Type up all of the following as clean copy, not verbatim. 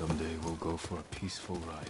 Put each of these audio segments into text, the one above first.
Someday we'll go for a peaceful ride.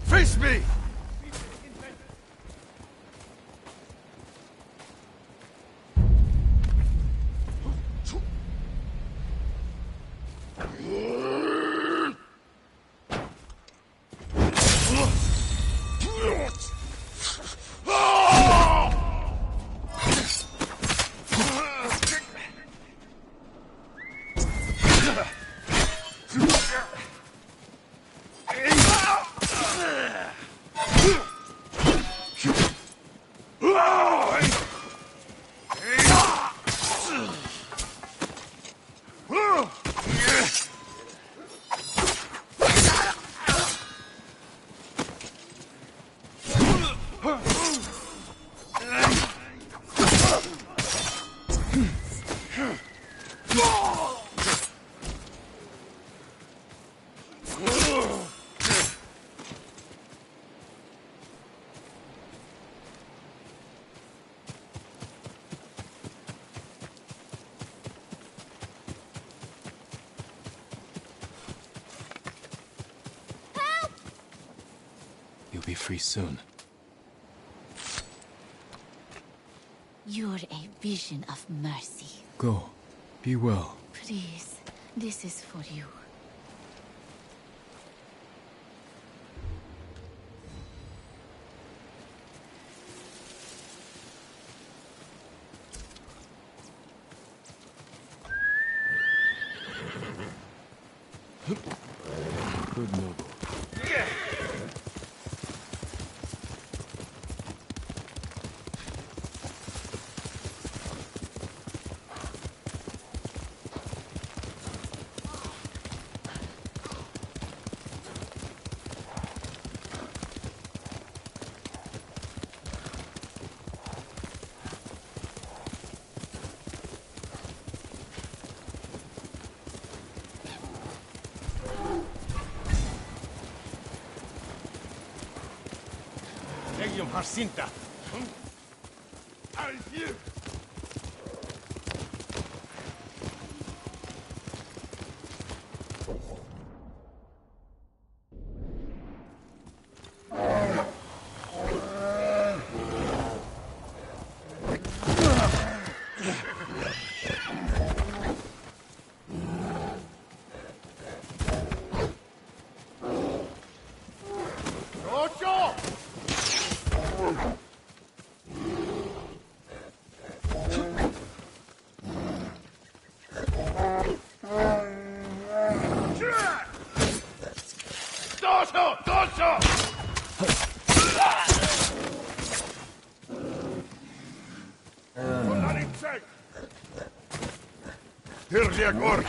Face me! You'll be free soon. You're a vision of mercy. Go. Be well. Please, this is for you. Good noble. Jacinta. Out of here! Hirliagor!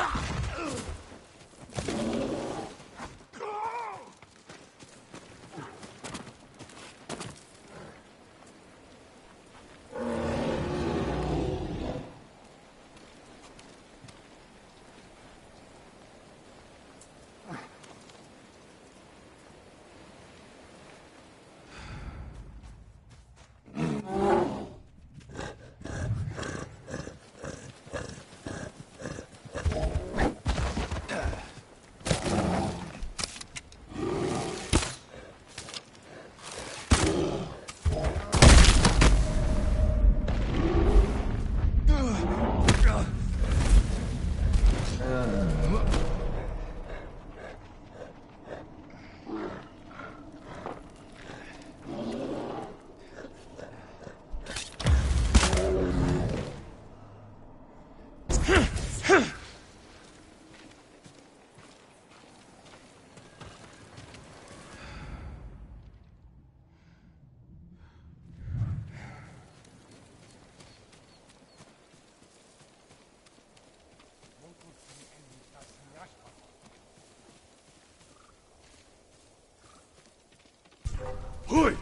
Hui!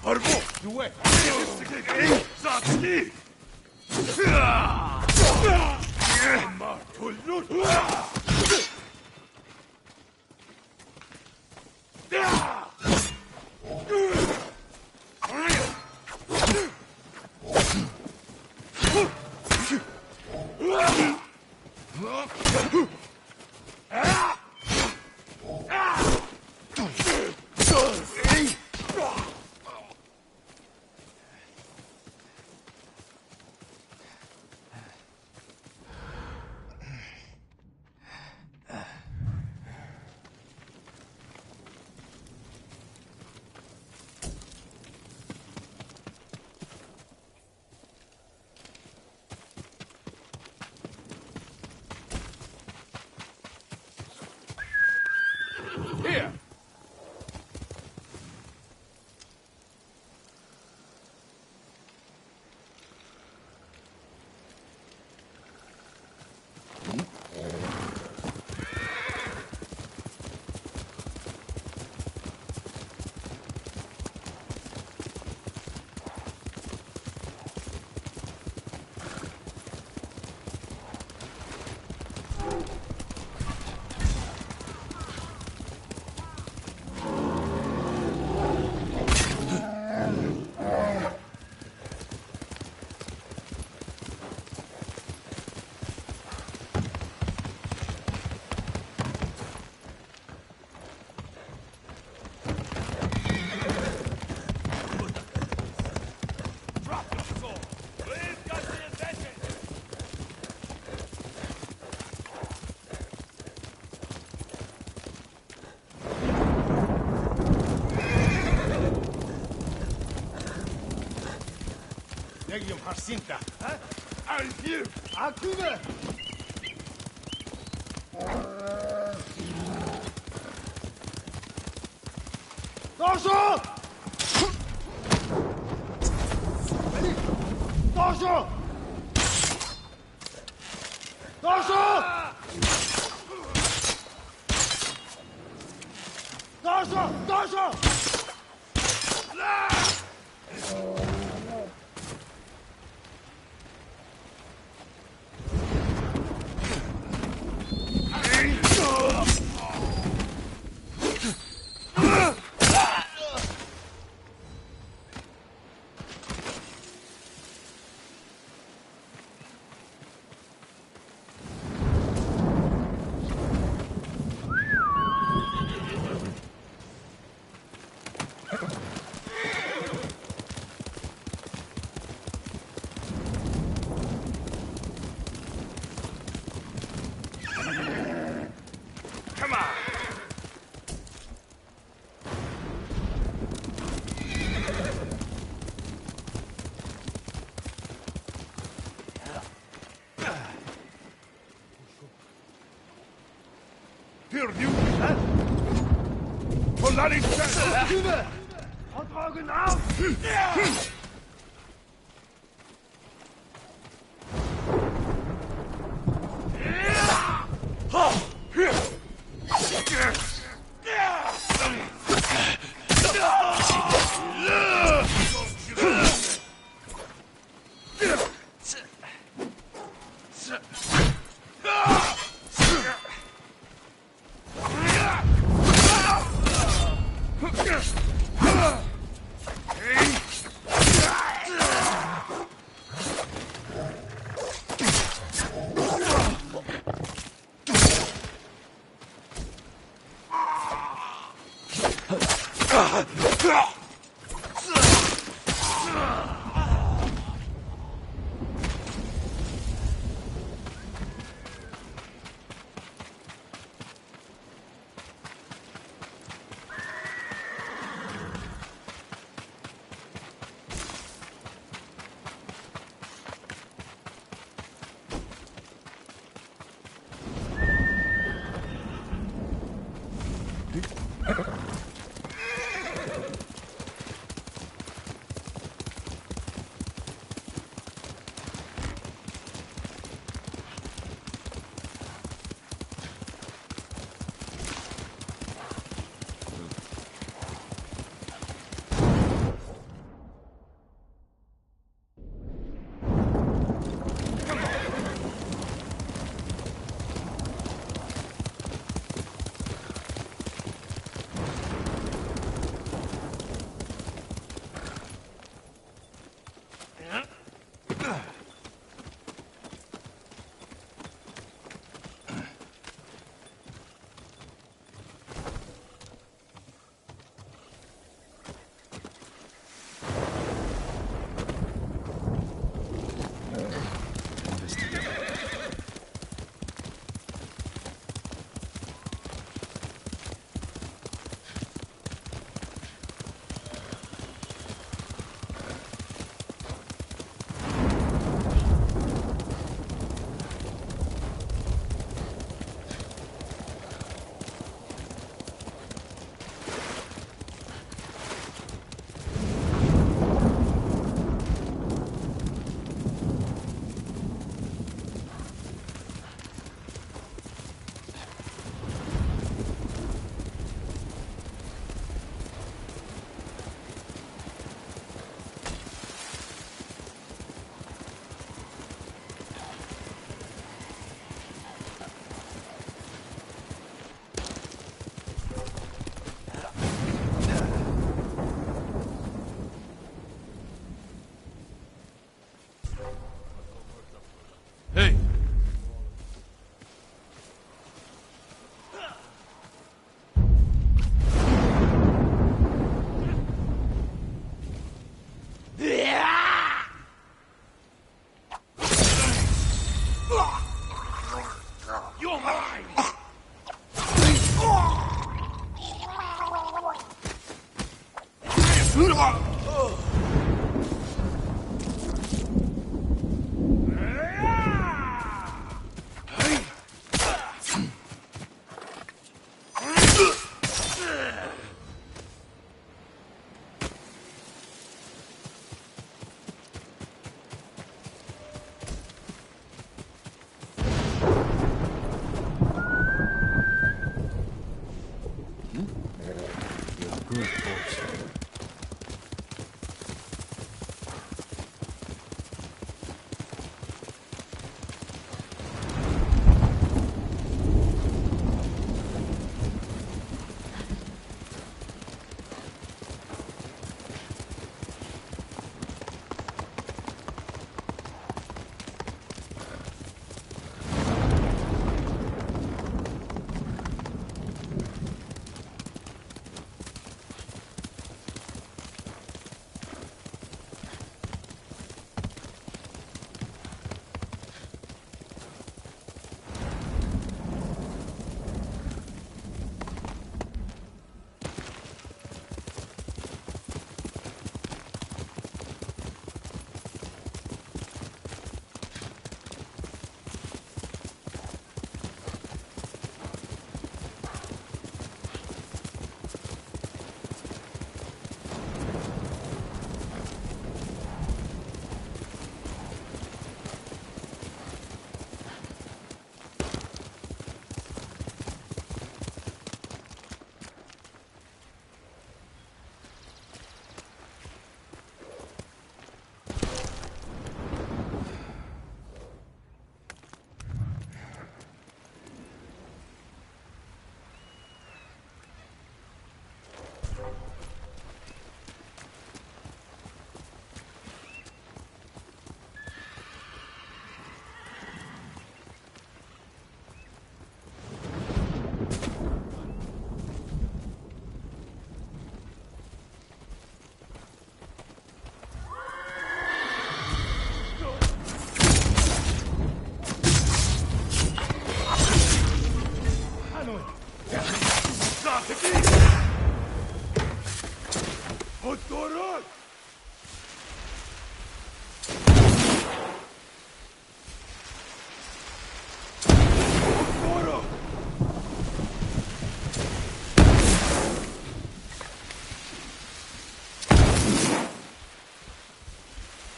Arvo! Due! Satski! Martullun! Here! Legium Harsinta! Alfir! Akübe! Dojo! Dojo! Dojo! Dojo! Dojo! Come on! Für die Polaris! Akübe! Augen auf!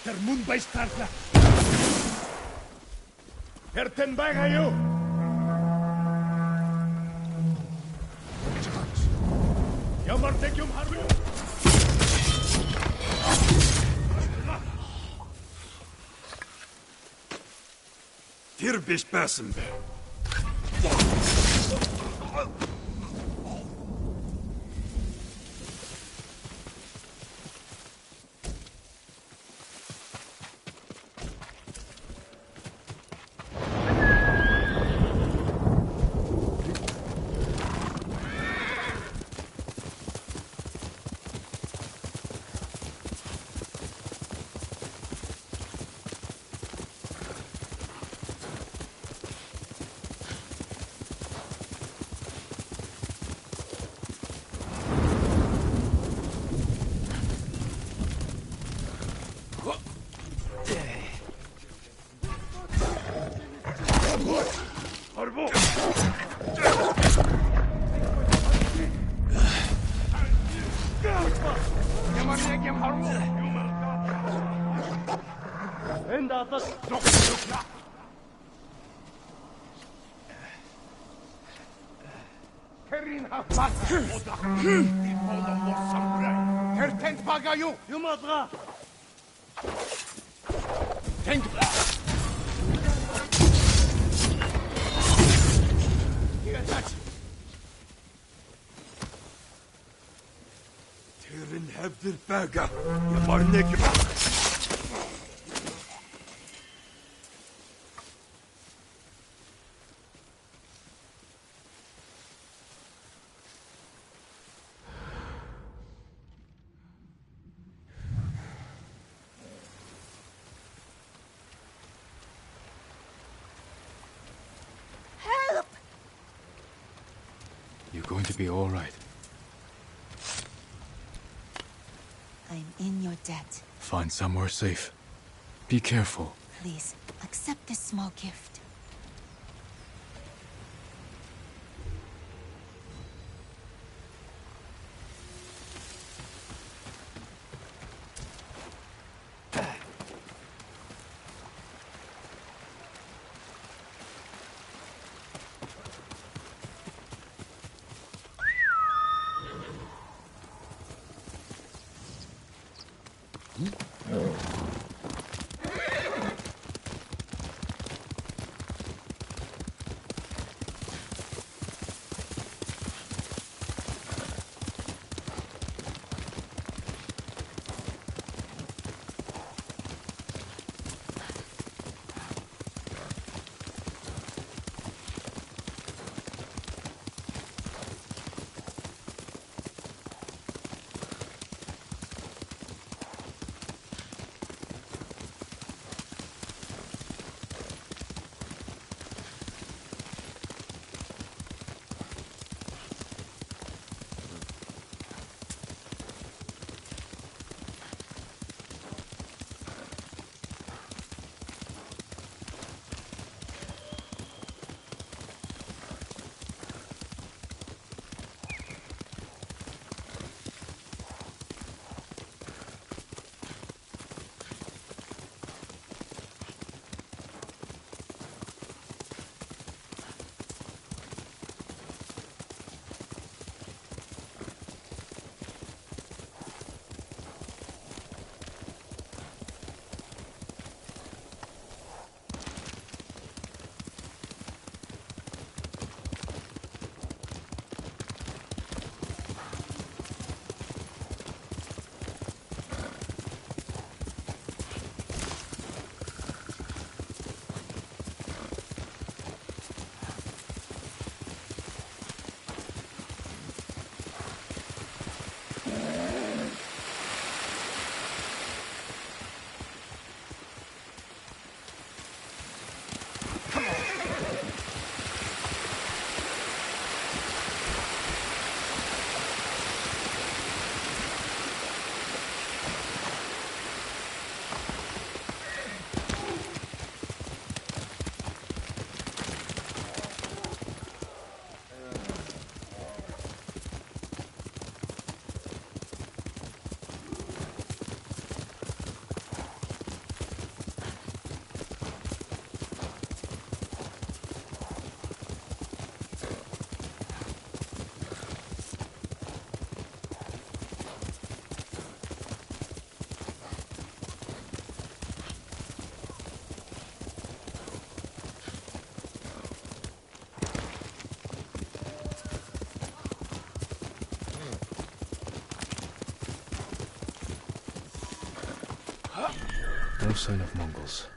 Der mun bij startla. Herten bagayo. Yamar tekyum harbu. Tirbis pääsemme. Harbu! Yamar tekyum harbu. Ben de atas. Kerin haflat. Oda. Oda mor samurai. Herten bagayo. Yumatra. Denk. Terin hevdir baga. Yamar nekyum. You're going to be all right. I'm in your debt. Find somewhere safe. Be careful. Please, accept this small gift. No sign of Mongols.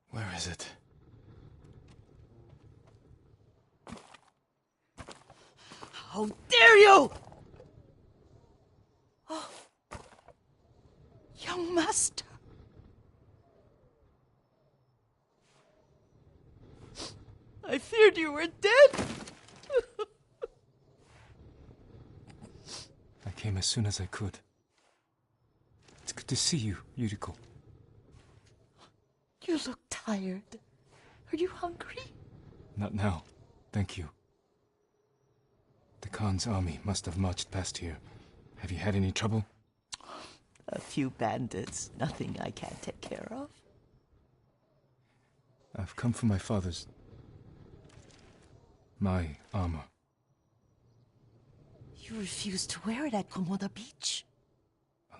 Where is it? How dare you! Oh, young master. I feared you were dead. I came as soon as I could. It's good to see you, Yuriko. You look tired. Are you hungry? Not now. Thank you. The Khan's army must have marched past here. Have you had any trouble? A few bandits. Nothing I can't take care of. I've come for my father's... my armor. You refused to wear it at Komoda Beach.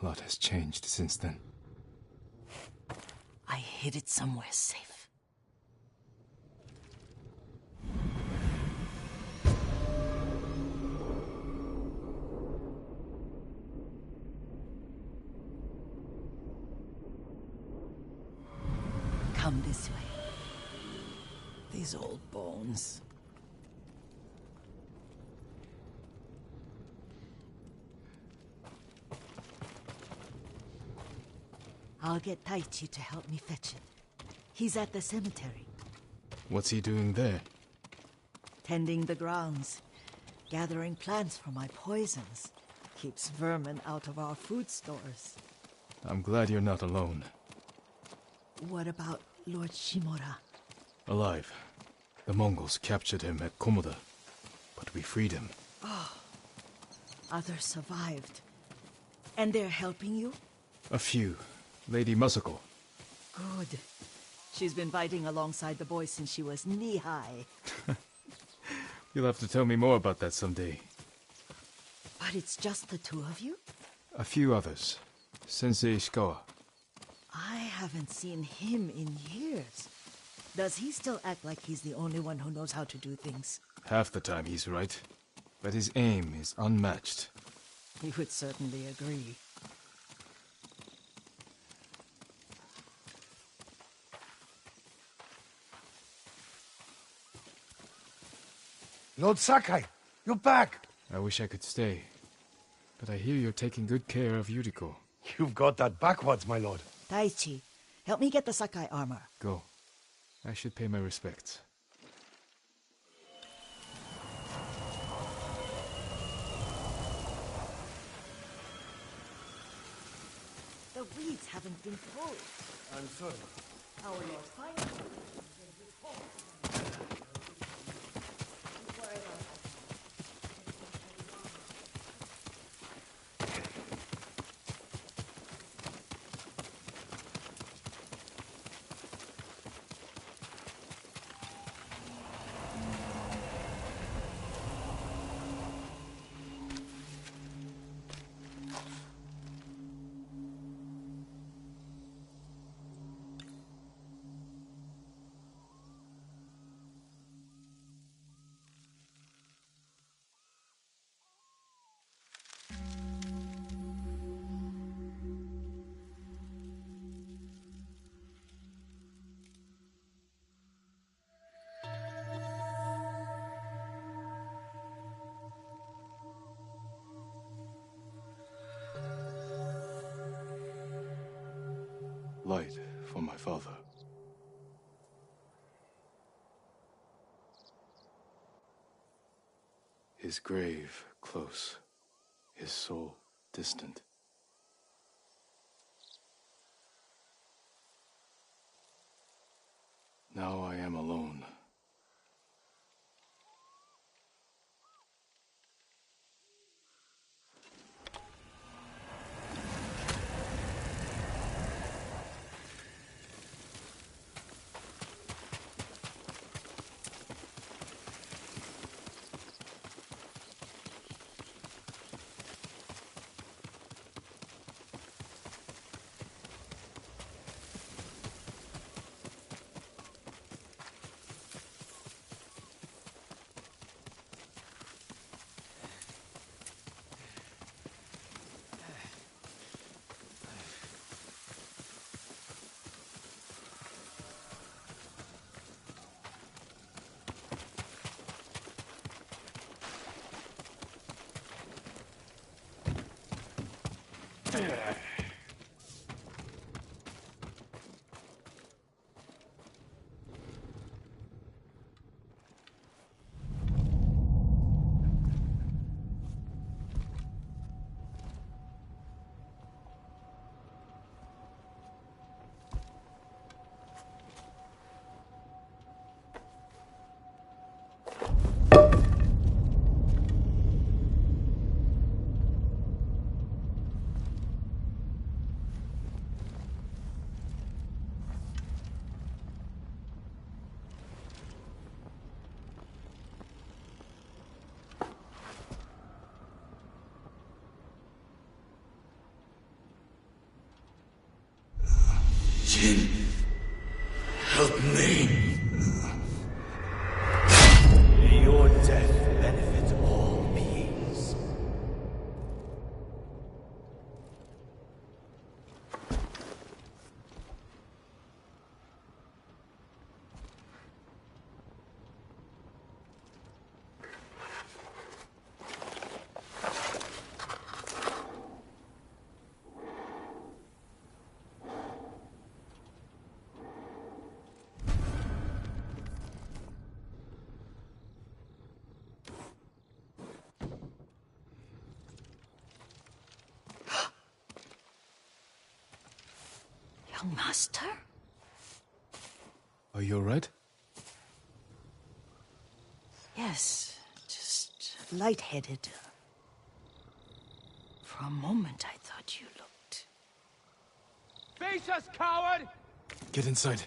A lot has changed since then. I hid it somewhere safe. Come this way. These old bones. I'll get Taichi to help me fetch it. He's at the cemetery. What's he doing there? Tending the grounds. Gathering plants for my poisons. Keeps vermin out of our food stores. I'm glad you're not alone. What about Lord Shimura? Alive. The Mongols captured him at Komoda, but we freed him. Others survived. And they're helping you? A few. Lady Masako. Good. She's been fighting alongside the boys since she was knee-high. You'll have to tell me more about that someday. But it's just the two of you? A few others. Sensei Ishikawa. I haven't seen him in years. Does he still act like he's the only one who knows how to do things? Half the time he's right. But his aim is unmatched. He would certainly agree. Lord Sakai, you're back. I wish I could stay. But I hear you're taking good care of Yuriko. You've got that backwards, my lord. Taichi, help me get the Sakai armor. Go. I should pay my respects. The weeds haven't been pulled. I'm sorry. Our Lord finds them. Light for my father. His grave close, his soul distant. Now I am alone. Jin, help me. May your death benefit all beings. Young master? Are you alright? Yes, just lightheaded. For a moment I thought you looked... Face us, coward! Get inside.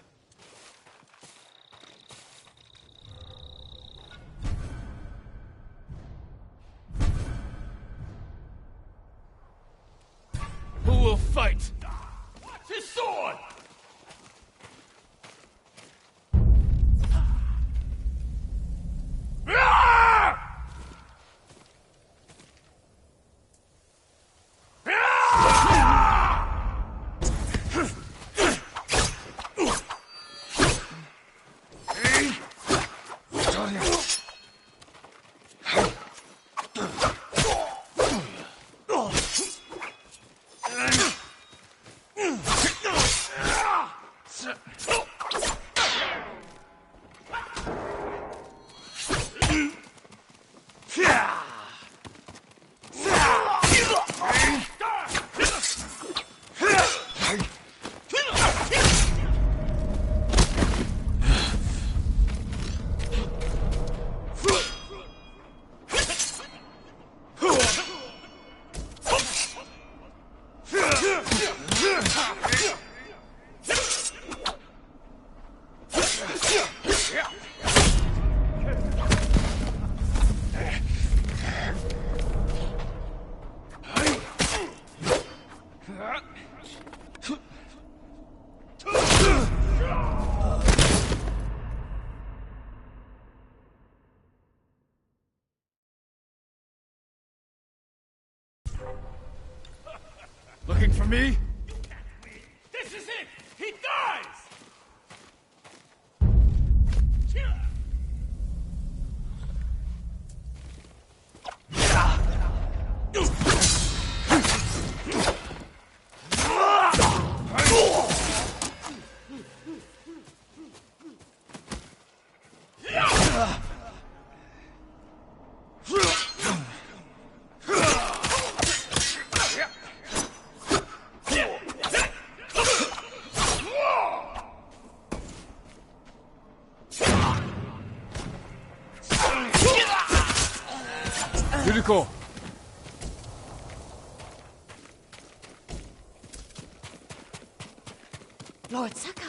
Who will fight? His sword! Looking for me? This is it! He dies! Yuriko! Lord Sakai!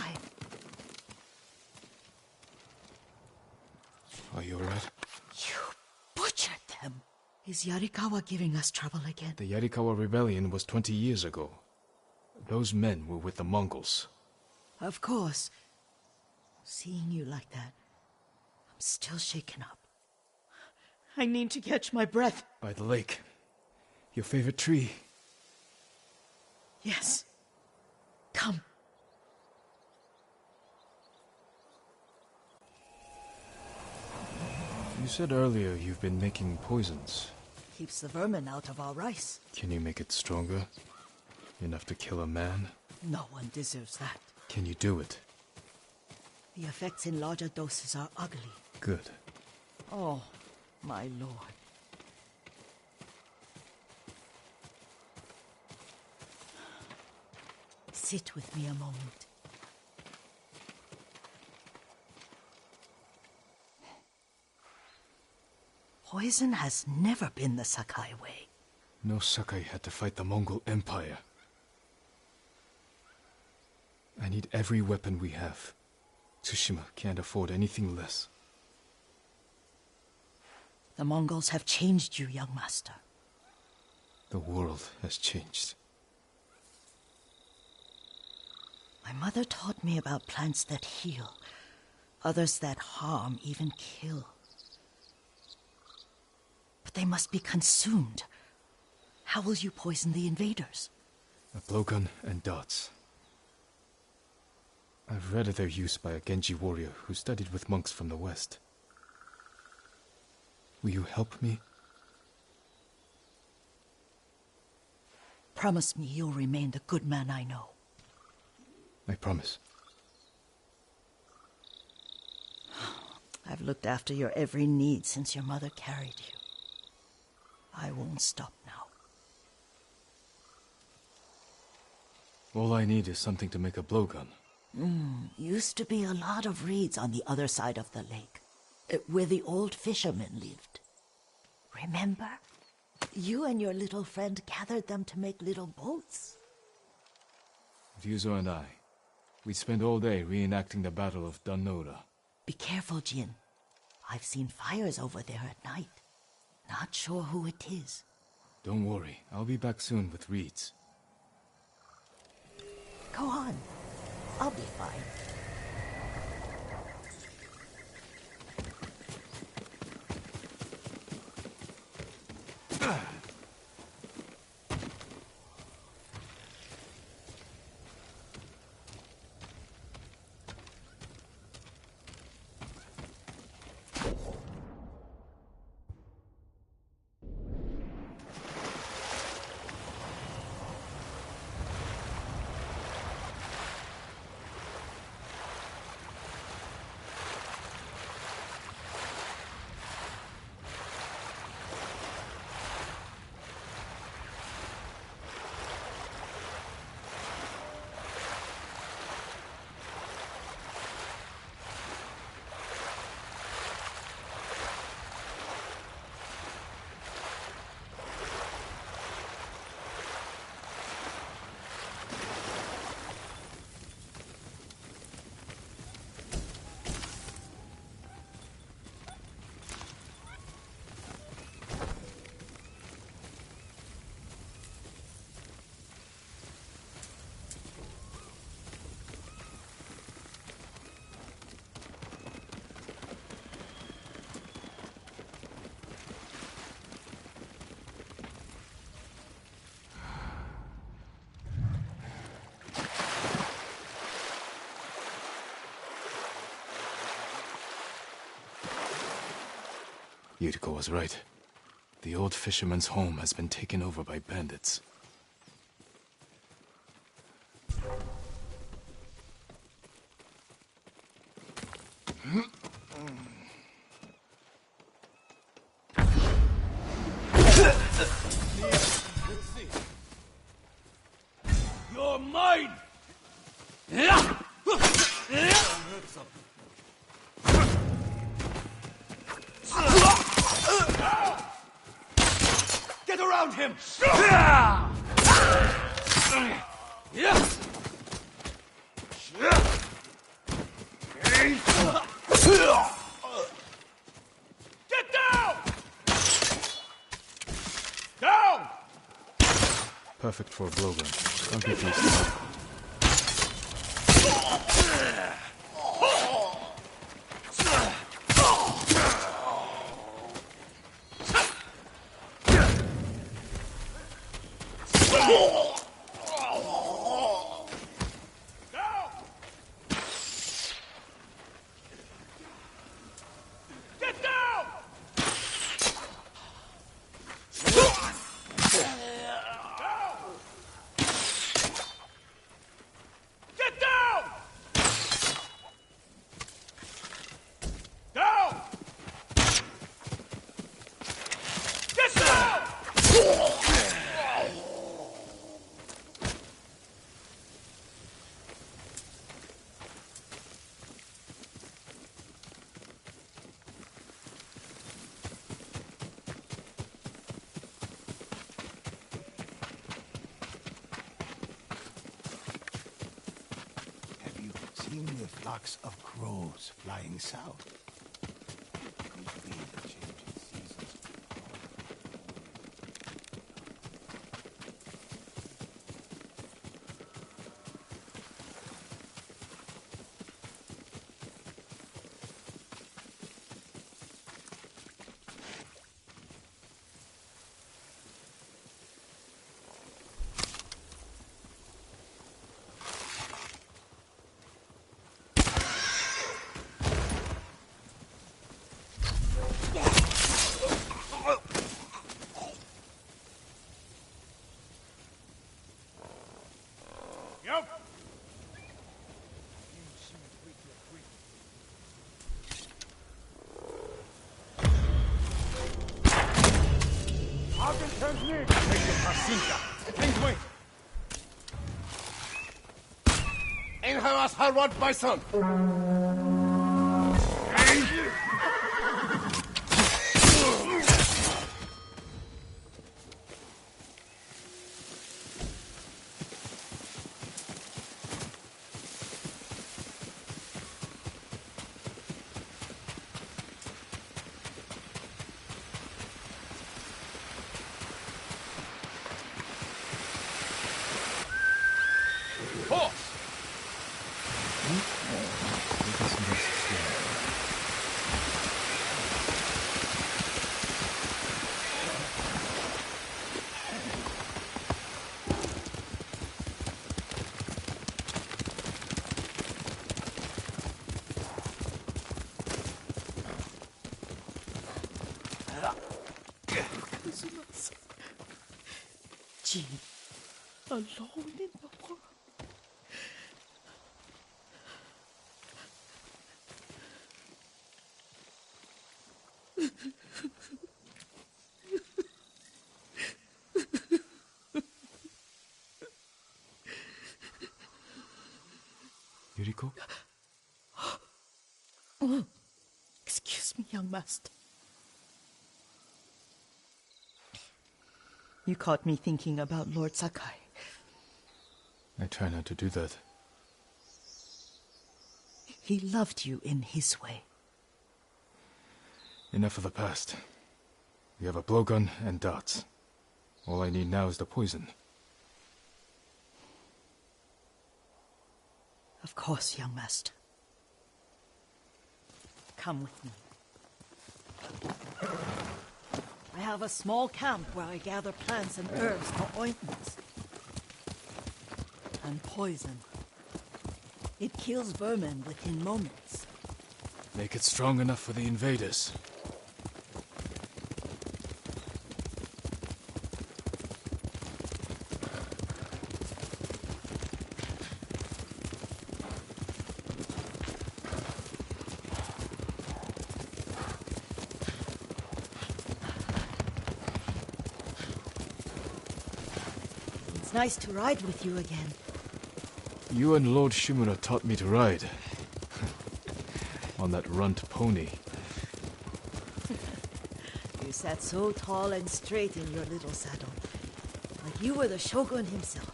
Are you alright? You butchered them! Is Yarikawa giving us trouble again? The Yarikawa rebellion was 20 years ago. Those men were with the Mongols. Of course. Seeing you like that, I'm still shaken up. I need to catch my breath. By the lake. Your favorite tree. Yes. Come. You said earlier you've been making poisons. Keeps the vermin out of our rice. Can you make it stronger? Enough to kill a man? No one deserves that. Can you do it? The effects in larger doses are ugly. Good. Oh, my lord. Sit with me a moment. Poison has never been the Sakai way. No Sakai had to fight the Mongol Empire. I need every weapon we have. Tsushima can't afford anything less. The Mongols have changed you, young master. The world has changed. My mother taught me about plants that heal, others that harm, even kill. But they must be consumed. How will you poison the invaders? A blowgun and dots. I've read of their use by a Genji warrior who studied with monks from the west. Will you help me? Promise me you'll remain the good man I know. I promise. I've looked after your every need since your mother carried you. I won't stop now. All I need is something to make a blowgun. Used to be a lot of reeds on the other side of the lake, where the old fishermen lived. Remember? You and your little friend gathered them to make little boats. Ryuzo and I, we'd spend all day reenacting the Battle of Danora. Be careful, Jin. I've seen fires over there at night. Not sure who it is. Don't worry, I'll be back soon with reeds. Go on. I'll be fine. Yuriko was right. The old fisherman's home has been taken over by bandits. You're mine! Get around him! Get down! Down! Perfect for a blowgun. Don't get used to it. Get down! seen the flocks of crows flying south. Could be the changing seasons. Enhamas Harvard Bison! Jean, alone in the world. Yuriko? Oh, excuse me, young master. You caught me thinking about Lord Sakai. I try not to do that. He loved you in his way. Enough of the past. We have a blowgun and darts. All I need now is the poison. Of course, young master. Come with me. I have a small camp where I gather plants and herbs for ointments. And poison. It kills vermin within moments. Make it strong enough for the invaders. It's nice to ride with you again. You and Lord Shimura taught me to ride. On that runt pony. You sat so tall and straight in your little saddle. Like you were the shogun himself.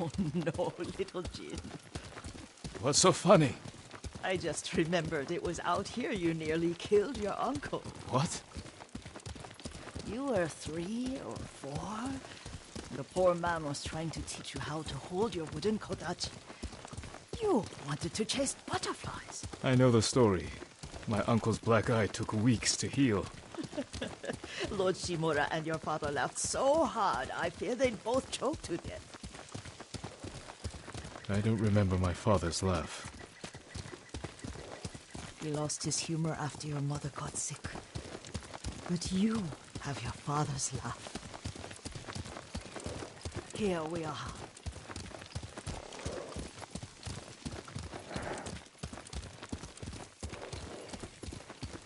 Oh no, little Jin. What's so funny? I just remembered it was out here you nearly killed your uncle. What? You were 3 or 4. The poor man was trying to teach you how to hold your wooden kodachi. You wanted to chase butterflies. I know the story. My uncle's black eye took weeks to heal. Lord Shimura and your father laughed so hard, I fear they'd both choke to death. I don't remember my father's laugh. He lost his humor after your mother got sick. But you have your father's laugh. Here we are.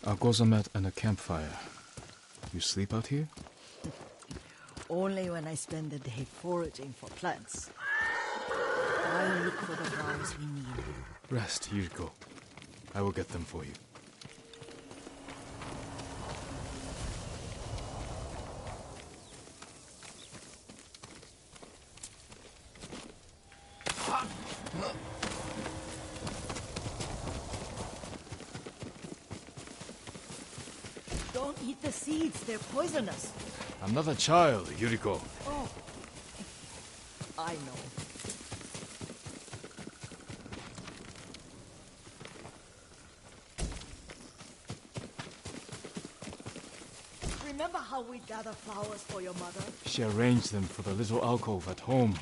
A gozamat and a campfire. You sleep out here? Only when I spend the day foraging for plants. I'll look for the flowers we need. Rest, Yuriko. I will get them for you. Don't eat the seeds, they're poisonous. I'm not a child, Yuriko. Oh, I know. Remember how we gather flowers for your mother? She arranged them for the little alcove at home.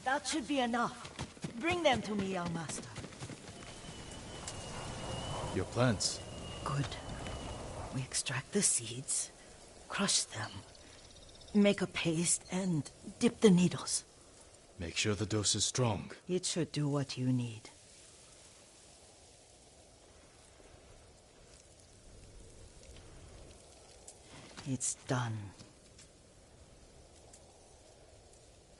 That should be enough. Bring them to me, young master. Your plants. Good. We extract the seeds, crush them, make a paste, and dip the needles. Make sure the dose is strong. It should do what you need. It's done.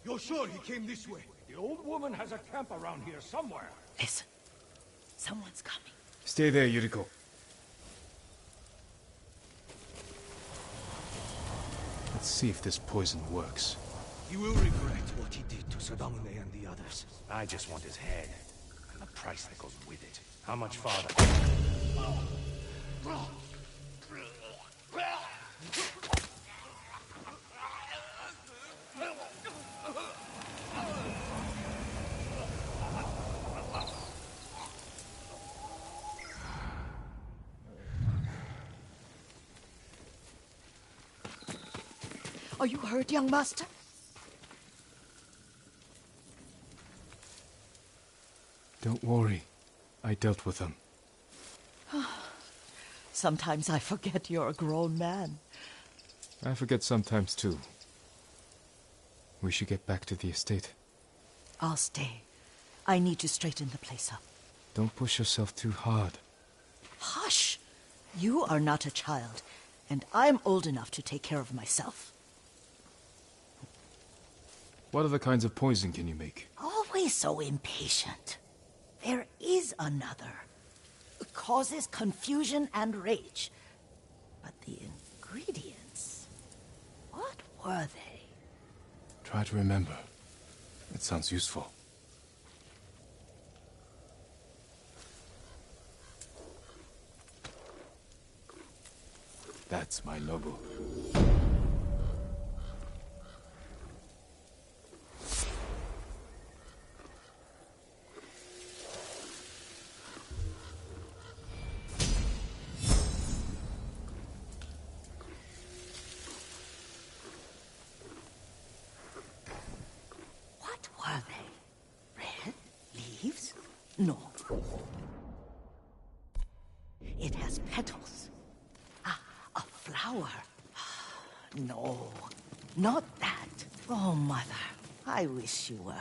You're sure he came this way? The old woman has a camp around here somewhere. Listen. Someone's coming. Stay there, Yuriko. Let's see if this poison works. He will regret what he did to Sadamune and the others. I just want his head, and the price that goes with it. How much farther? Are you hurt, young master? Don't worry. I dealt with them. Sometimes I forget you're a grown man. I forget sometimes too. We should get back to the estate. I'll stay. I need to straighten the place up. Don't push yourself too hard. Hush! You are not a child, and I'm old enough to take care of myself. What other kinds of poison can you make? Always so impatient. There is another. It causes confusion and rage. But the ingredients... what were they? Try to remember. It sounds useful. That's my logo. What were they? Red leaves? No. It has petals. Ah, a flower. No, not that. Oh, mother, I wish you were.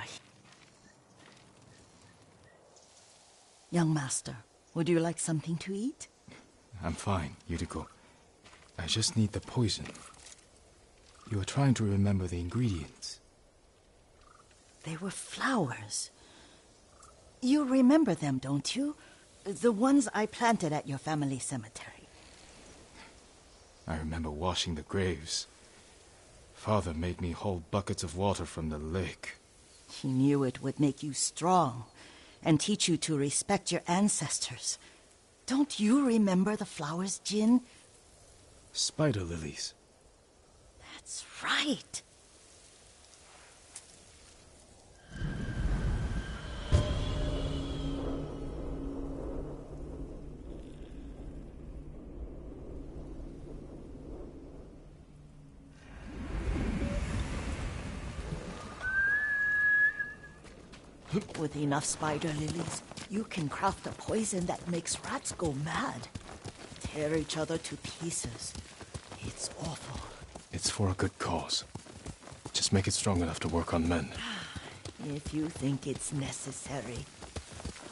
Young master, would you like something to eat? I'm fine, Yuriko. I just need the poison. You are trying to remember the ingredients. They were flowers. You remember them, don't you? The ones I planted at your family cemetery. I remember washing the graves. Father made me hold buckets of water from the lake. He knew it would make you strong and teach you to respect your ancestors. Don't you remember the flowers, Jin? Spider lilies. That's right. With enough spider lilies, you can craft a poison that makes rats go mad. Tear each other to pieces. It's awful. It's for a good cause. Just make it strong enough to work on men. If you think it's necessary,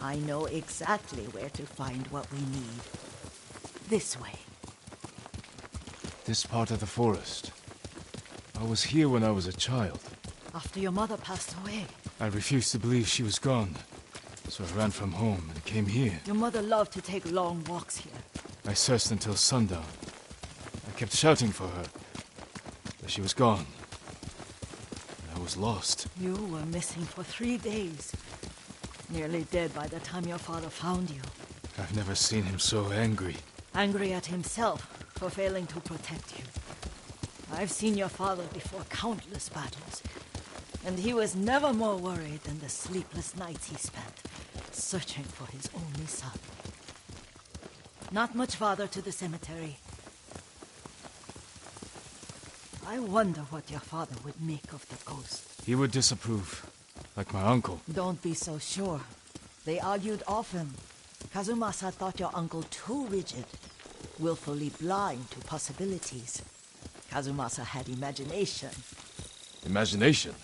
I know exactly where to find what we need. This way. This part of the forest. I was here when I was a child. After your mother passed away. I refused to believe she was gone. So I ran from home and came here. Your mother loved to take long walks here. I searched until sundown. I kept shouting for her. But she was gone. And I was lost. You were missing for 3 days. Nearly dead by the time your father found you. I've never seen him so angry. Angry at himself for failing to protect you. I've seen your father before countless battles. And he was never more worried than the sleepless nights he spent searching for his only son. Not much farther to the cemetery. I wonder what your father would make of the ghost. He would disapprove, like my uncle. Don't be so sure. They argued often. Kazumasa thought your uncle too rigid, willfully blind to possibilities. Kazumasa had imagination. Imagination?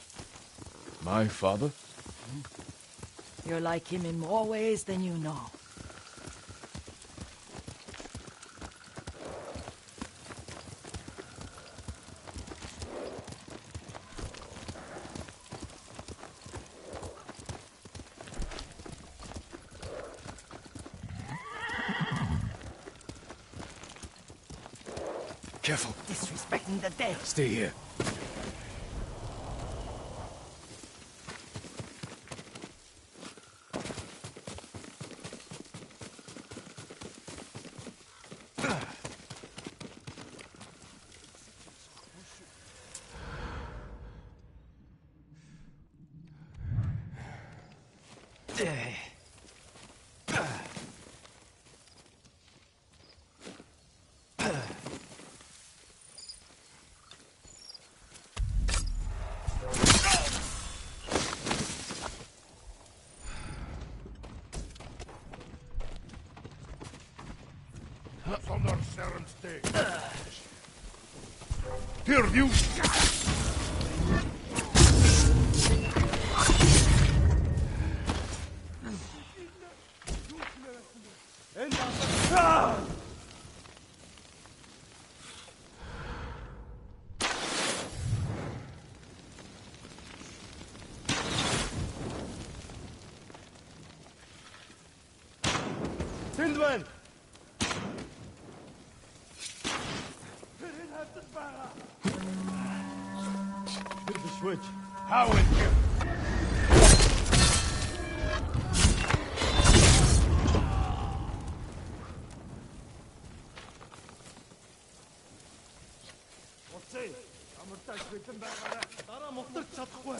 My father? You're like him in more ways than you know. Careful. Disrespecting the dead. Stay here. Here, you! Hindman! Hit the switch. How in here? 어째 아무것도 수 있던 바가라 나라 먹들 잡고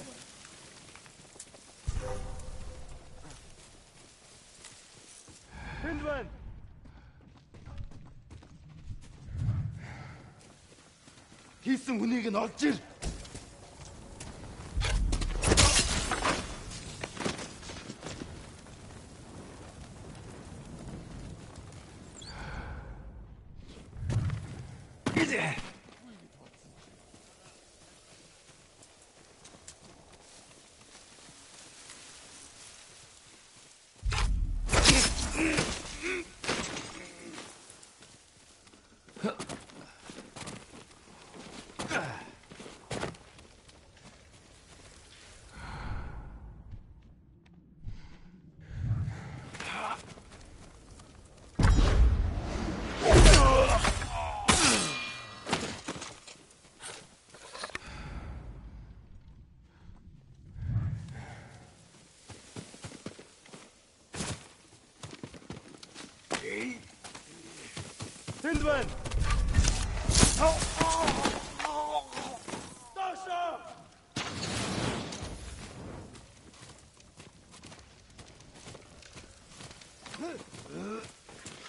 Hindman! хийсэн хүнийг нь олж ир. Hindman! Dasha!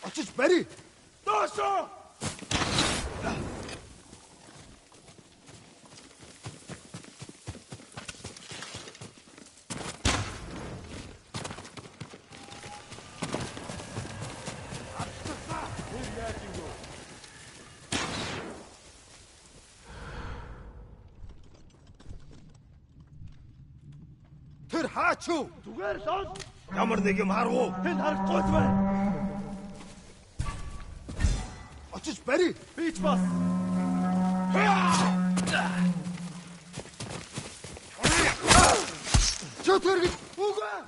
Очиж барь! Dasha! Тэр хаач юу? Зүгээр л он. Ямар нэг юм харав уу? Тэнд харахгүй ч байна. Очиж барь. Би ч бас. 어떻게 오가?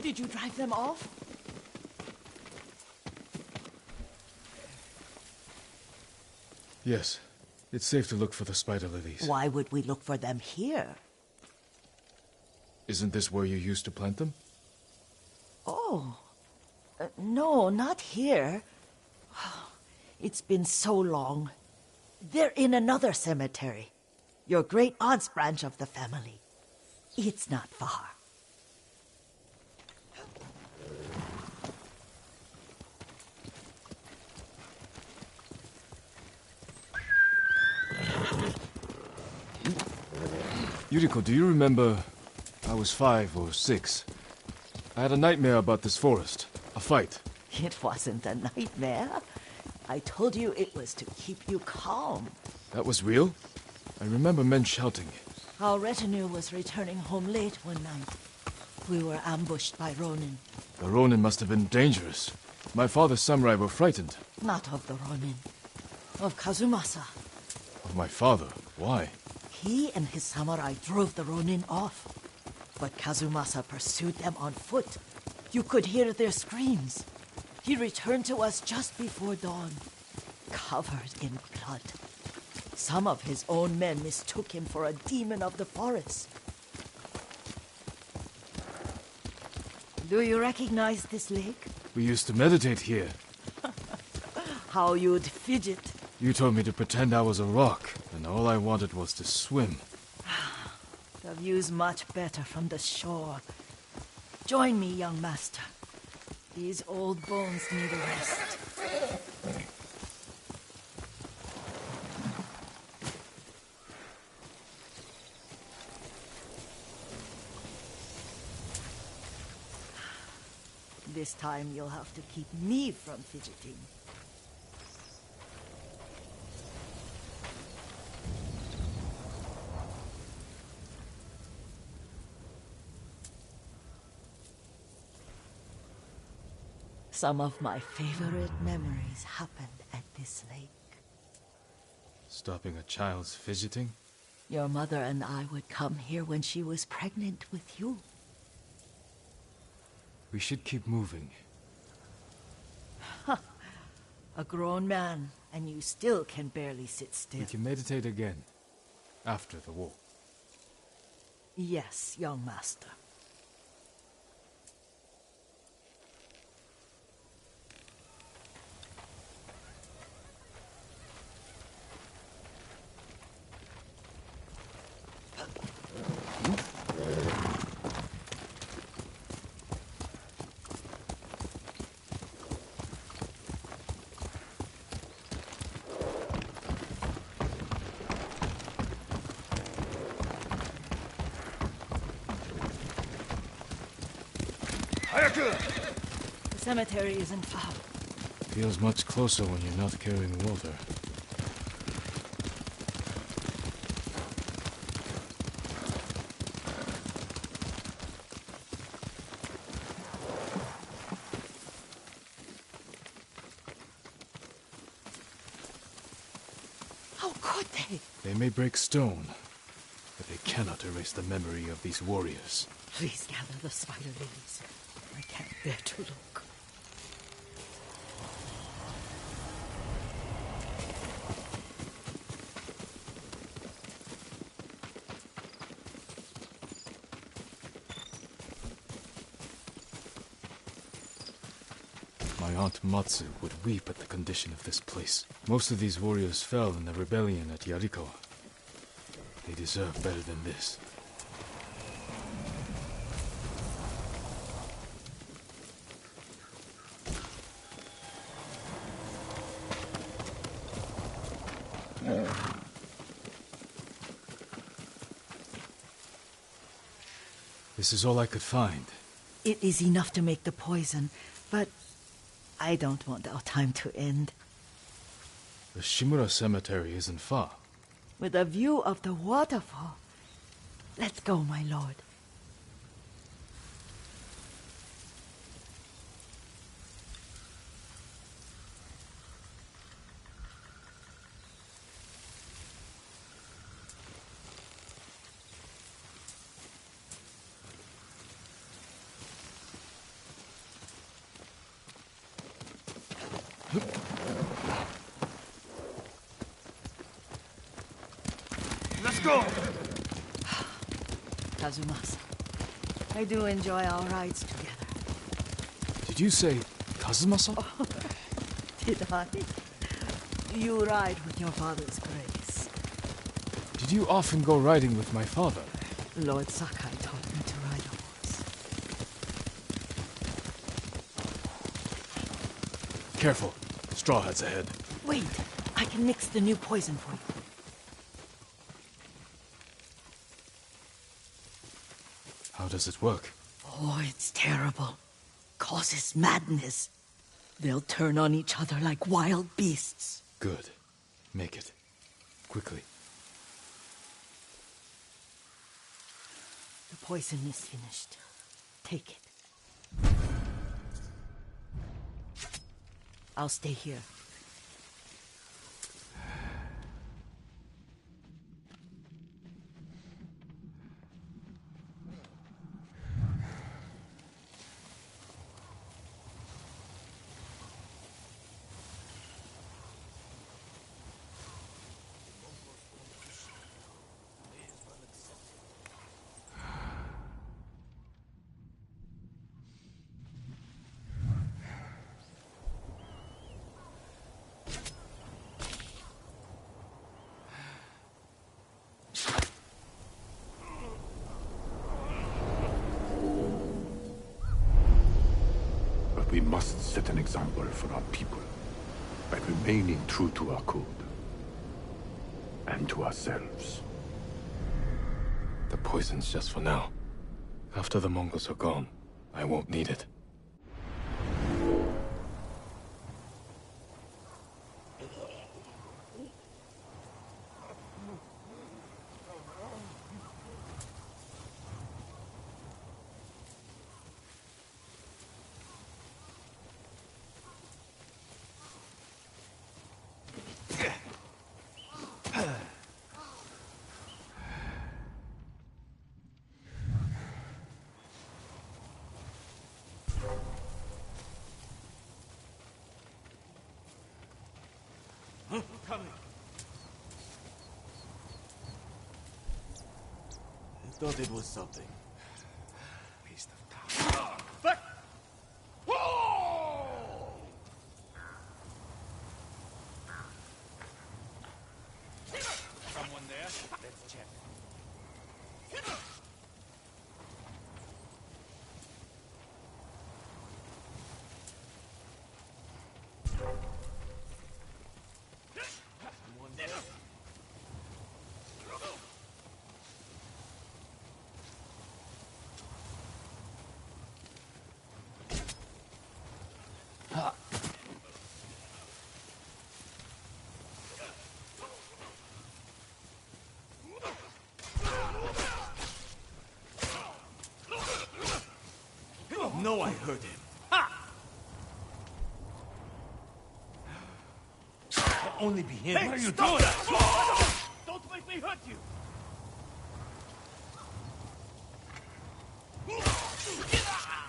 Did you drive them off? Yes. It's safe to look for the spider lilies. Why would we look for them here? Isn't this where you used to plant them? Oh. No, not here. It's been so long. They're in another cemetery. Your great-aunt's branch of the family. It's not far. Yuriko, do you remember... I was 5 or 6. I had a nightmare about this forest. A fight. It wasn't a nightmare. I told you it was to keep you calm. That was real? I remember men shouting. Our retinue was returning home late one night. We were ambushed by Ronin. The Ronin must have been dangerous. My father's samurai were frightened. Not of the Ronin. Of Kazumasa. Of my father? Why? He and his samurai drove the Ronin off. But Kazumasa pursued them on foot. You could hear their screams. He returned to us just before dawn, covered in blood. Some of his own men mistook him for a demon of the forest. Do you recognize this lake? We used to meditate here. How you'd fidget. You told me to pretend I was a rock, and all I wanted was to swim. The view's much better from the shore. Join me, young master. These old bones need a rest. This time you'll have to keep me from fidgeting. Some of my favorite memories happened at this lake. Stopping a child's fidgeting? Your mother and I would come here when she was pregnant with you. We should keep moving. A grown man, and you still can barely sit still. We can meditate again. After the war. Yes, young master. The cemetery isn't far. Feels much closer when you're not carrying water. How could they? They may break stone, but they cannot erase the memory of these warriors. Please gather the spider lilies. I can't bear to look. My aunt Matsu would weep at the condition of this place. Most of these warriors fell in the rebellion at Yarikawa. They deserve better than this. This is all I could find. It is enough to make the poison, but I don't want our time to end. The Shimura Cemetery isn't far. With a view of the waterfall. Let's go, my lord. Let's go! Kazumasa, I do enjoy our rides together. Did you say Kazumasa? Did I? You ride with your father's grace. Did you often go riding with my father? Lord Sakai taught me to ride a horse. Careful. Straw Hat's ahead. Wait, I can mix the new poison for you. How does it work? Oh, it's terrible. Causes madness. They'll turn on each other like wild beasts. Good. Make it. Quickly. The poison is finished. Take it. I'll stay here. We must set an example for our people by remaining true to our code and to ourselves. The poison's just for now. After the Mongols are gone, I won't need it. Coming. I thought it was something. Waste of time. Back! Someone there? Let's check. Someone there? No, I heard him. Ha! Can only be him. Hey, What are you stop doing? that! Don't make me hurt you!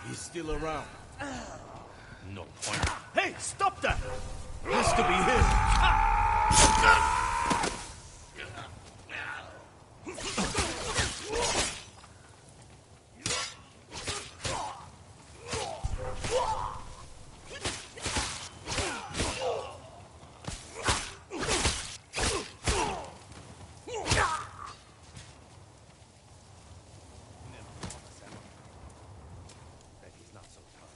He's still around. No point. Hey, stop that! Has to be him. Bet he's not so tough.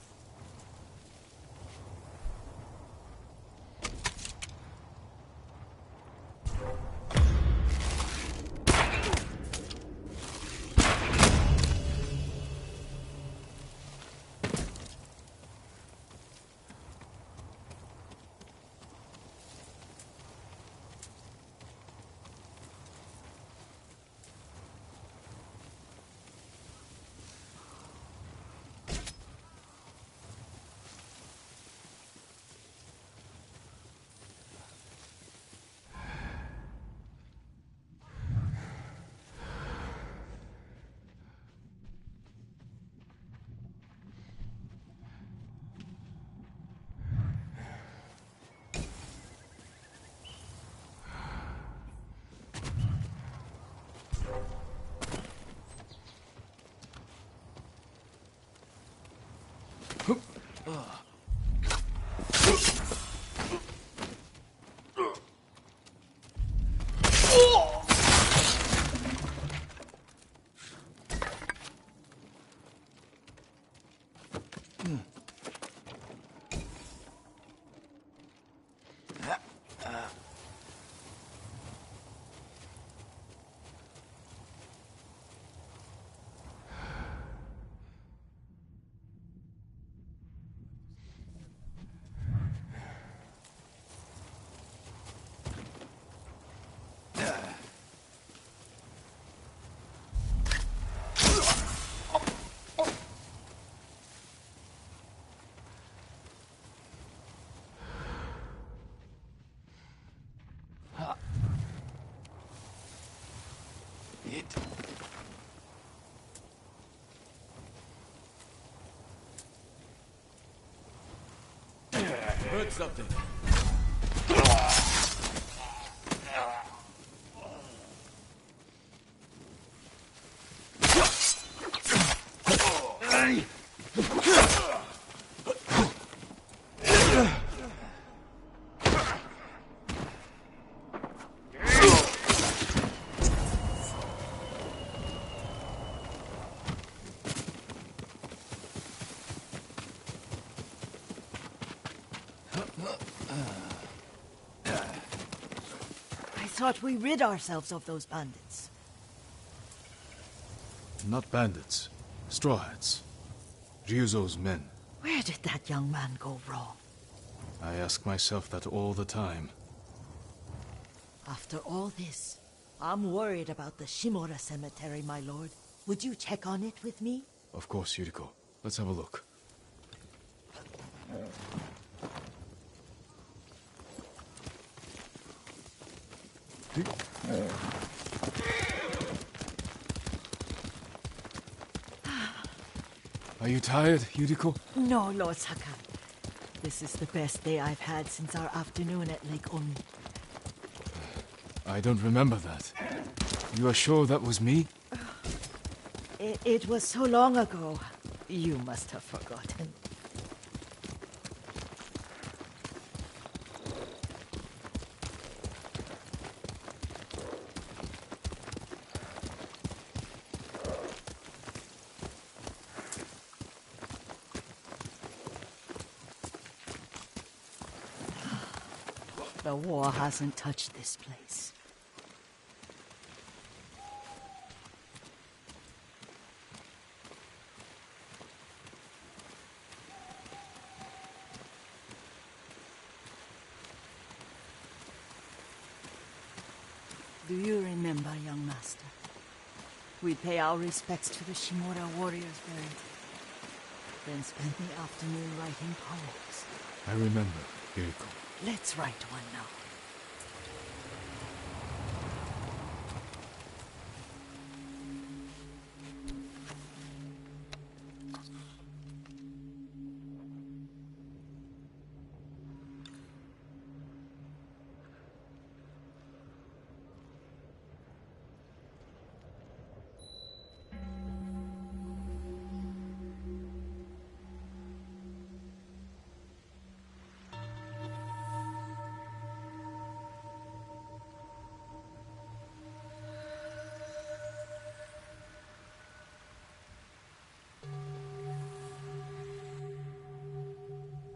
Heard something. I thought we rid ourselves of those bandits. Not bandits. Straw Hats. Ryuzo's men. Where did that young man go wrong? I ask myself that all the time. After all this, I'm worried about the Shimura cemetery, my lord. Would you check on it with me? Of course, Yuriko. Let's have a look. Are you tired, Yuriko? No, Lord Sakai. This is the best day I've had since our afternoon at Lake Oni. I don't remember that. You are sure that was me? It was so long ago. You must have forgotten. The war hasn't touched this place. Do you remember, young master? We'd pay our respects to the Shimura warriors buried, then spend the afternoon writing poems. I remember, Yuriko. Let's write one now.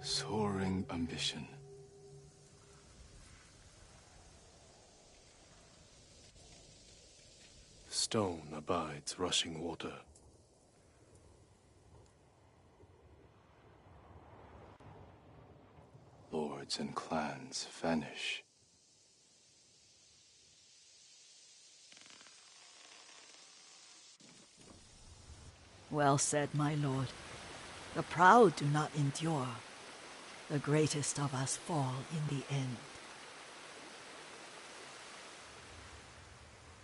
Soaring ambition. Stone abides rushing water. Lords and clans vanish. Well said, my lord. The proud do not endure. The greatest of us fall in the end.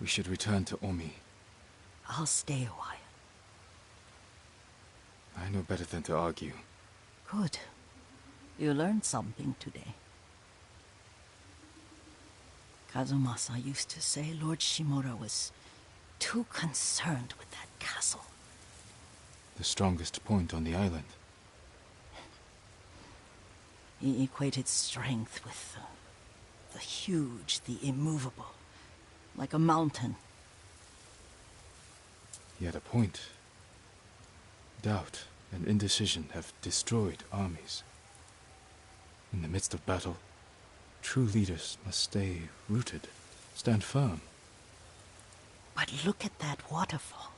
We should return to Omi. I'll stay a while. I know better than to argue. Good. You learned something today. Kazumasa used to say Lord Shimura was too concerned with that castle. The strongest point on the island. He equated strength with the huge, the immovable, like a mountain. He had a point. Doubt and indecision have destroyed armies. In the midst of battle, true leaders must stay rooted, stand firm. But look at that waterfall.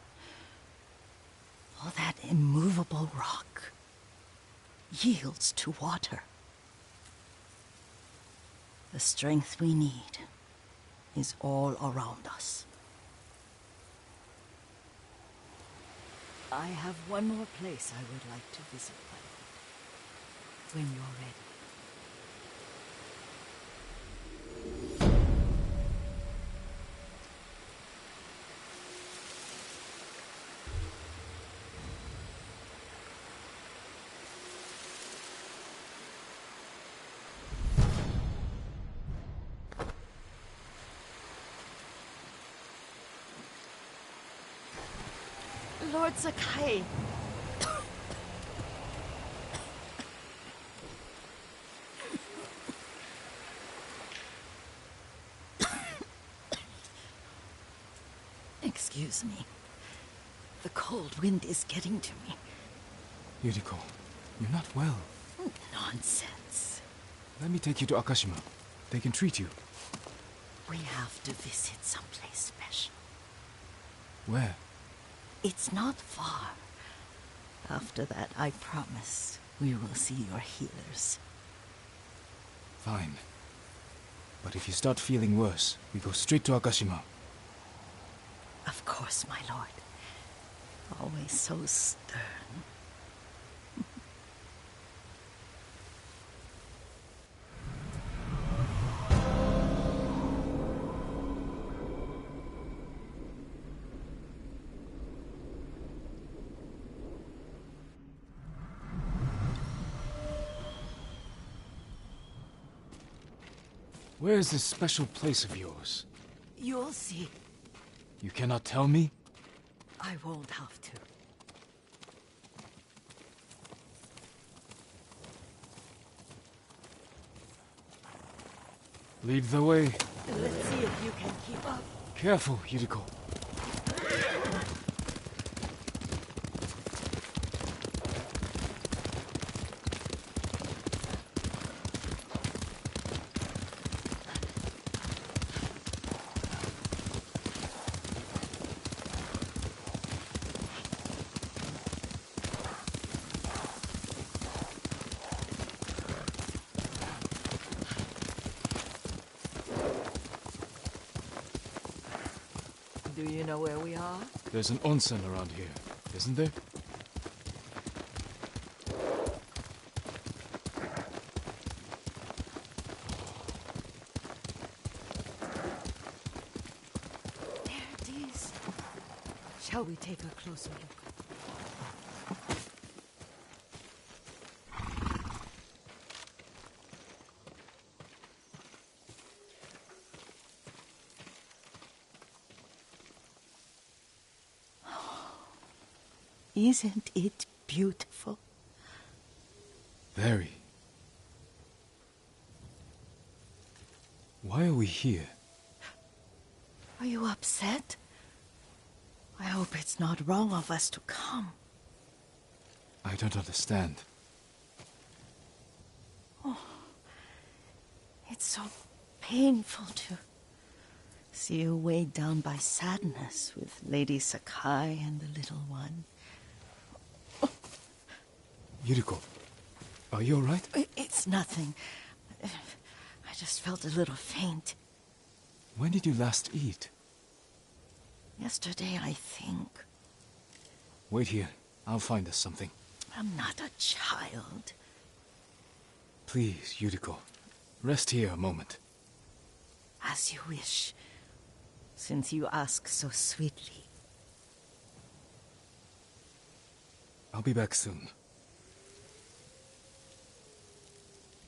All that immovable rock yields to water. The strength we need is all around us. I have one more place I would like to visit, my lord. When you're ready. Lord Sakai. Excuse me. The cold wind is getting to me. Yuriko, you're not well. Nonsense. Let me take you to Akashima. They can treat you. We have to visit someplace special. Where? It's not far. After that, I promise, we will see your healers. Fine. But if you start feeling worse, we go straight to Akashima. Of course, my lord. Always so stern. Where is this special place of yours? You'll see. You cannot tell me? I won't have to. Lead the way. Let's see if you can keep up. Careful, Yuriko. Do you know where we are? There's an onsen around here, isn't there? There it is. Shall we take a closer look? Isn't it beautiful? Very. Why are we here? Are you upset? I hope it's not wrong of us to come. I don't understand. It's so painful to see you weighed down by sadness with Lady Sakai and the little one. Yuriko, are you alright? It's nothing. I just felt a little faint. When did you last eat? Yesterday, I think. Wait here. I'll find us something. I'm not a child. Please, Yuriko. Rest here a moment. As you wish, since you ask so sweetly. I'll be back soon.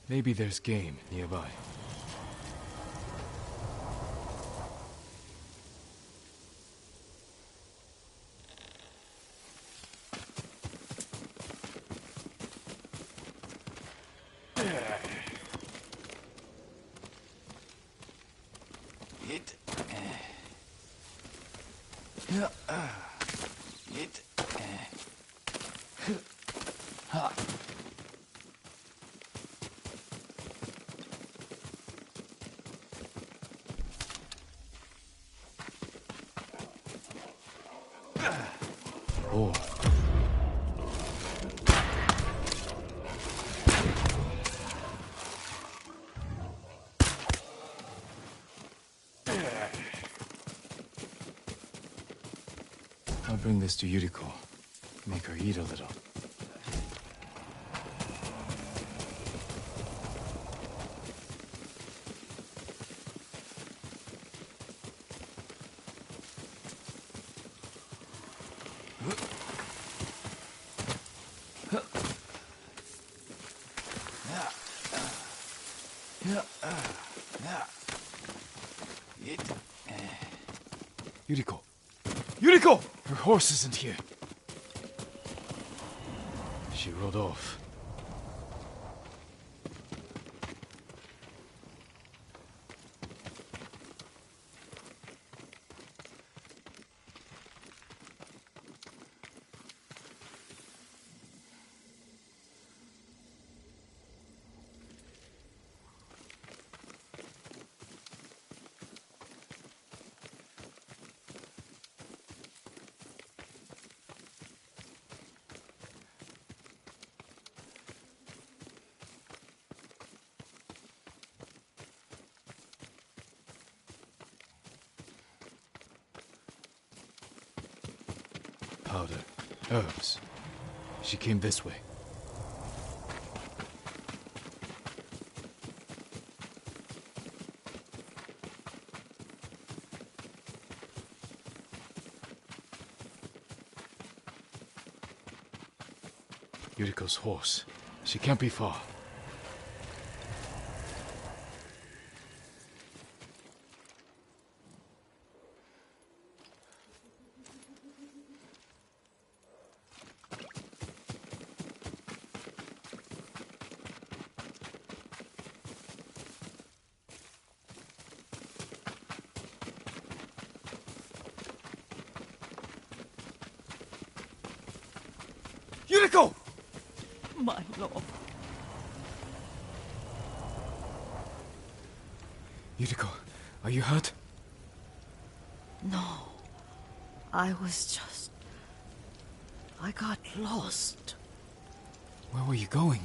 Maybe there's game nearby. Oh. I'll bring this to Yuriko. Make her eat a little. Yuriko! Yuriko! Her horse isn't here. She rode off. Powder. Herbs. She came this way. Yuriko's horse. She can't be far. Yuriko! My lord. Yuriko, are you hurt? No. I got lost. Where were you going?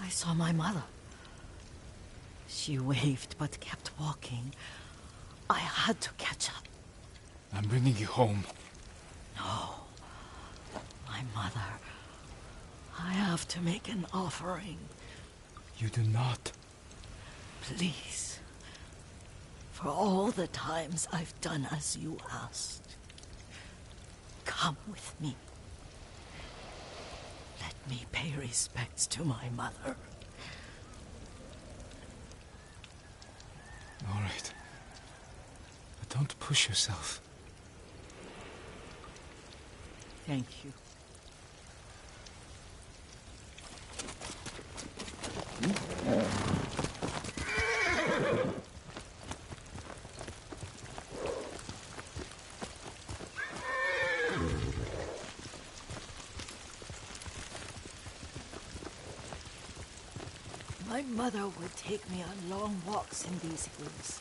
I saw my mother. She waved but kept walking. I had to catch up. I'm bringing you home. No. My mother. I have to make an offering. You do not. Please. For all the times I've done as you asked. Come with me. Let me pay respects to my mother. All right. But don't push yourself. Thank you. My mother would take me on long walks in these hills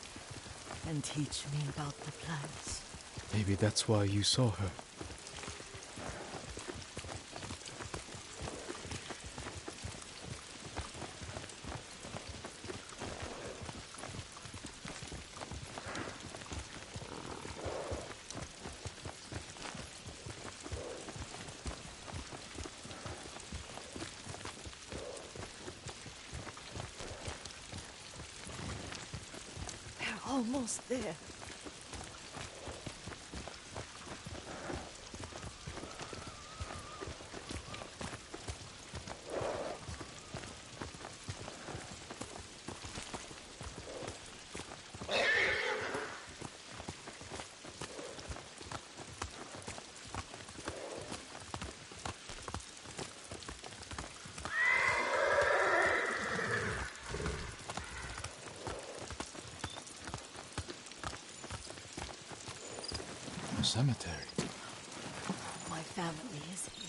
and teach me about the plants. Maybe that's why you saw her. We're almost there. cemetery. My family is here.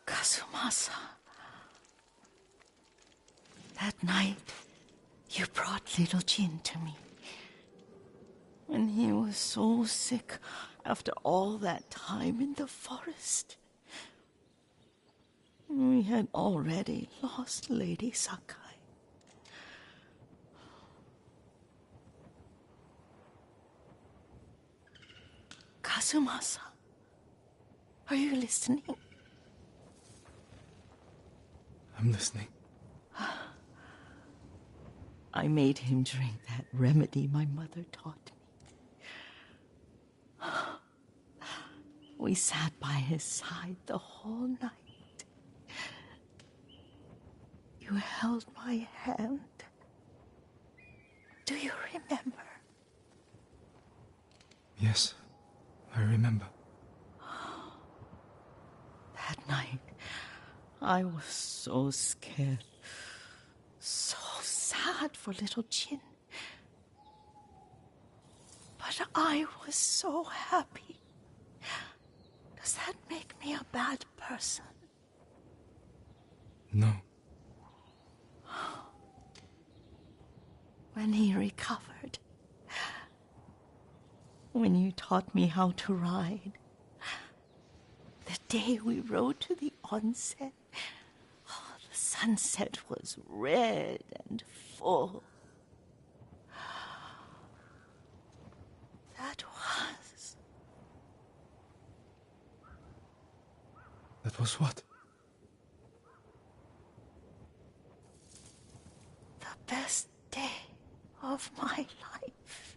Kazumasa. That night, you brought little Jin to me. When he was so sick after all that time in the forest. We had already lost Lady Sakai. Kazumasa, are you listening? I'm listening. I made him drink that remedy my mother taught me. We sat by his side the whole night. You held my hand. Do you remember? Yes, I remember. That night, I was so scared, so sad for little Jin. But I was so happy. Does that make me a bad person? No. When he recovered, when you taught me how to ride, the day we rode to the onsen, the sunset was red and full. That was what? The best day of my life.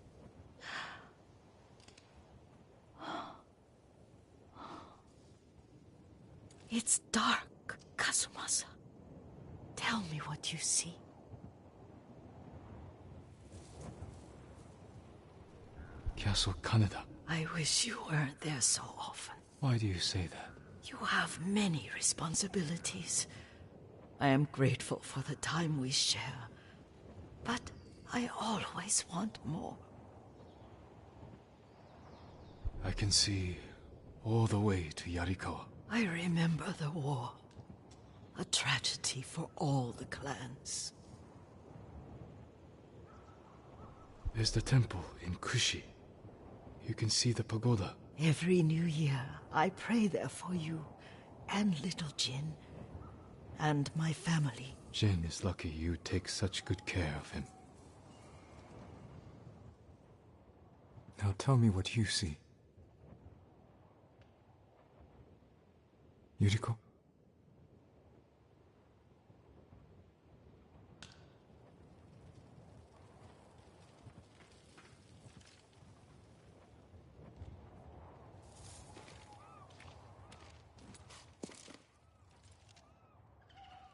It's dark, Kazumasa. Tell me what you see. Castle Kaneda. I wish you weren't there so often. Why do you say that? You have many responsibilities. I am grateful for the time we share, but I always want more. I can see all the way to Yarikawa. I remember the war. A tragedy for all the clans. There's the temple in Kushi. You can see the pagoda. Every new year, I pray there for you and little Jin and my family. Jin is lucky you take such good care of him. Now tell me what you see. Yuriko?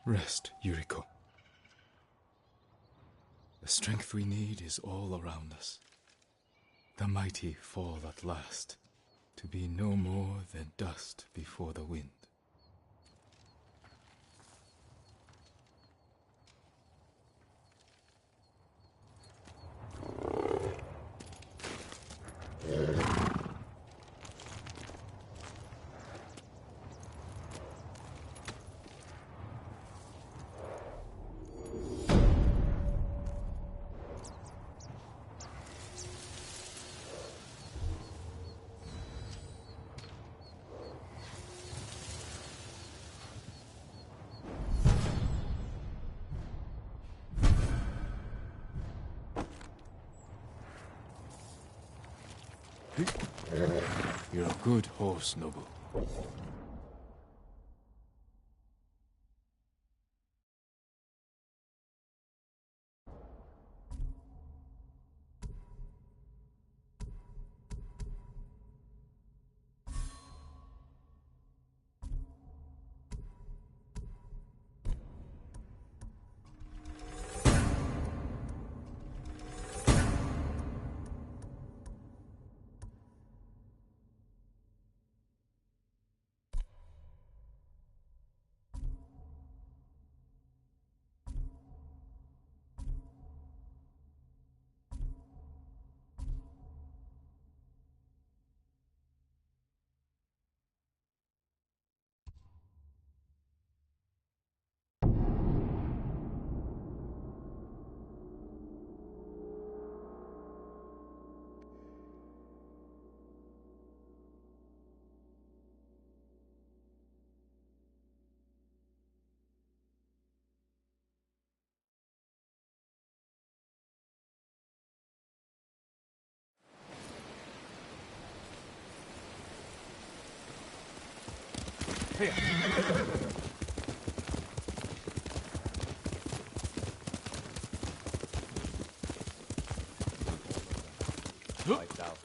Rest, Yuriko. The strength we need is all around us. The mighty fall at last, to be no more than dust before the wind. You're a good horse, Nobu.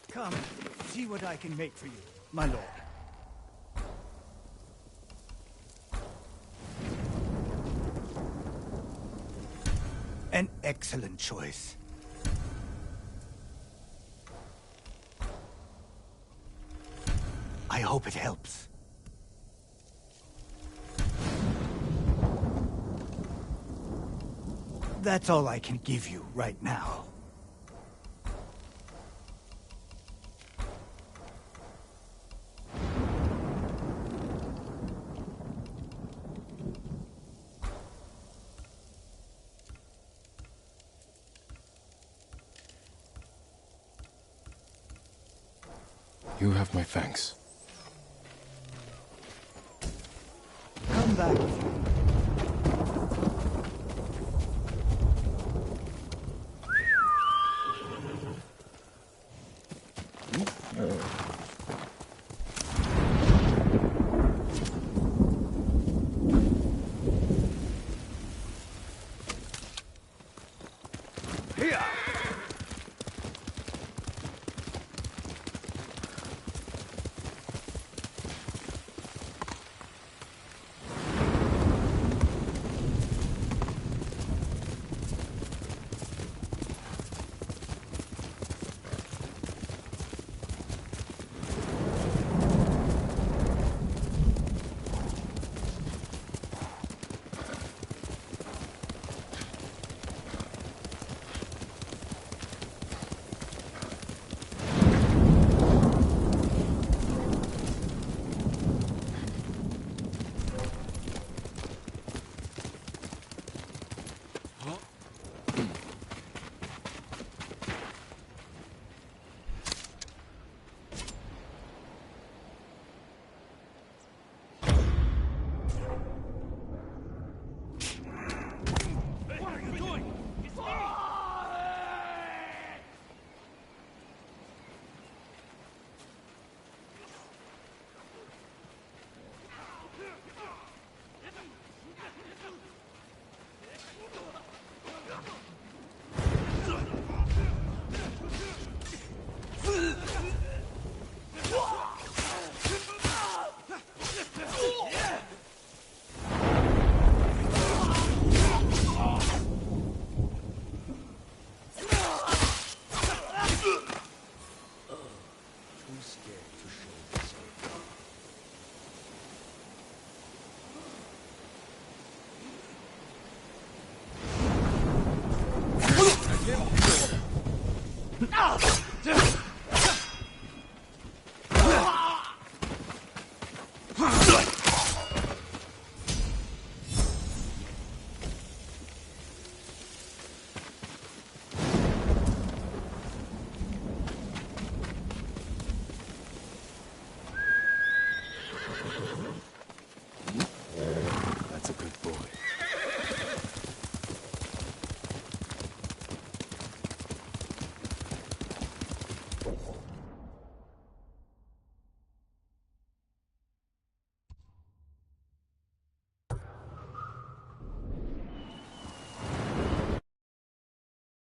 Come, see what I can make for you, my lord. An excellent choice. I hope it helps. That's all I can give you right now. You have my thanks. Come back.